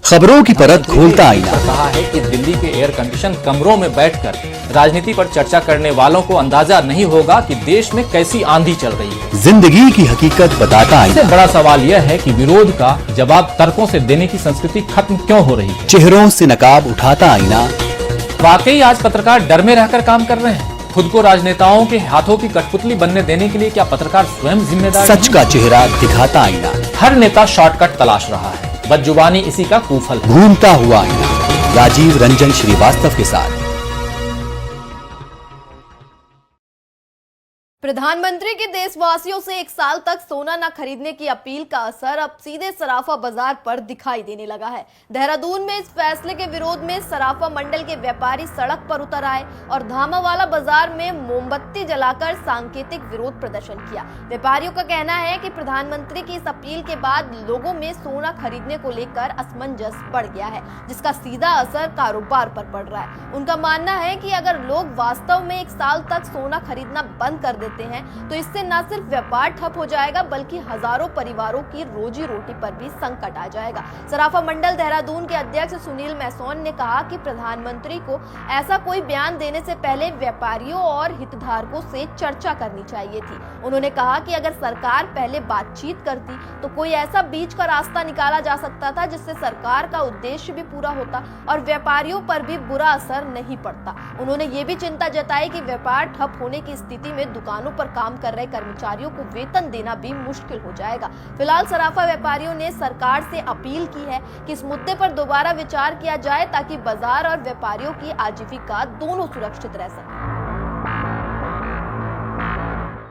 खबरों की परत खोलता आईना। कहा है कि दिल्ली के एयर कंडीशन कमरों में बैठकर राजनीति पर चर्चा करने वालों को अंदाजा नहीं होगा कि देश में कैसी आंधी चल रही है। जिंदगी की हकीकत बताता आईना। सबसे बड़ा सवाल यह है कि विरोध का जवाब तर्कों से देने की संस्कृति खत्म क्यों हो रही है। चेहरों से नकाब उठाता आईना। वाकई आज पत्रकार डर में रहकर काम कर रहे हैं। खुद को राजनेताओं के हाथों की कठपुतली बनने देने के लिए क्या पत्रकार स्वयं जिम्मेदार सच का चेहरा दिखाता आईना। हर नेता शॉर्टकट तलाश रहा है, बदजुबानी इसी का कुफल है। घूमता हुआ आईना, राजीव रंजन श्रीवास्तव के साथ। प्रधानमंत्री की देशवासियों से 1 साल तक सोना न खरीदने की अपील का असर अब सीधे सराफा बाजार पर दिखाई देने लगा है। देहरादून में इस फैसले के विरोध में सराफा मंडल के व्यापारी सड़क पर उतर आए और धामावाला बाजार में मोमबत्ती जलाकर सांकेतिक विरोध प्रदर्शन किया। व्यापारियों का कहना है कि प्रधानमंत्री की इस अपील के बाद लोगों में सोना खरीदने को लेकर असमंजस बढ़ गया है, जिसका सीधा असर कारोबार पर पड़ रहा है। उनका मानना है कि अगर लोग वास्तव में 1 साल तक सोना खरीदना बंद कर देते हैं तो इससे न सिर्फ व्यापार ठप हो जाएगा बल्कि हजारों परिवारों की रोजी रोटी पर भी संकट आ जाएगा। सराफा मंडल देहरादून के अध्यक्ष सुनील मैसोन ने कहा कि प्रधानमंत्री को ऐसा कोई बयान देने से पहले व्यापारियों और हितधारकों से चर्चा करनी चाहिए थी। उन्होंने कहा कि अगर सरकार पहले बातचीत करती तो कोई ऐसा बीच का रास्ता निकाला जा सकता था जिससे सरकार का उद्देश्य भी पूरा होता और व्यापारियों पर भी बुरा असर नहीं पड़ता। उन्होंने ये भी चिंता जताई कि व्यापार ठप होने की स्थिति में दुकानों पर काम कर रहे कर्मचारियों को वेतन देना भी मुश्किल हो जाएगा। फिलहाल सराफा व्यापारियों ने सरकार से अपील की है कि इस मुद्दे पर दोबारा विचार किया जाए ताकि बाजार और व्यापारियों की आजीविका दोनों सुरक्षित रह सके।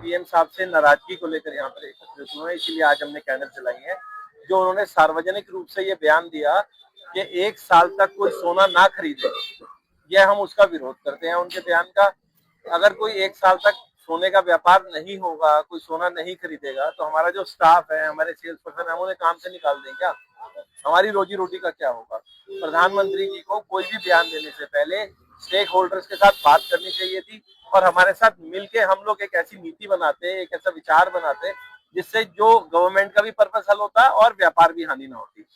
पीएम साहब से नाराजगी को लेकर यहाँ पर एकत्रित हुए, इसीलिए आज हमने कैंडल जलाई है। जो उन्होंने सार्वजनिक रूप से ये बयान दिया कि 1 साल तक कोई सोना ना खरीदे, यह हम उसका विरोध करते हैं उनके बयान का। अगर कोई 1 साल तक सोने का व्यापार नहीं होगा, कोई सोना नहीं खरीदेगा तो हमारा जो स्टाफ है, हमारे सेल्स पर्सन, हम उन्हें काम से निकाल दें क्या? हमारी रोजी रोटी का क्या होगा? प्रधानमंत्री जी को कोई भी बयान देने से पहले स्टेक होल्डर्स के साथ बात करनी चाहिए थी और हमारे साथ मिलके हम लोग एक ऐसी नीति बनाते, एक ऐसा विचार बनाते जिससे जो गवर्नमेंट का भी पर्पस हल होता और व्यापार भी हानि ना होती।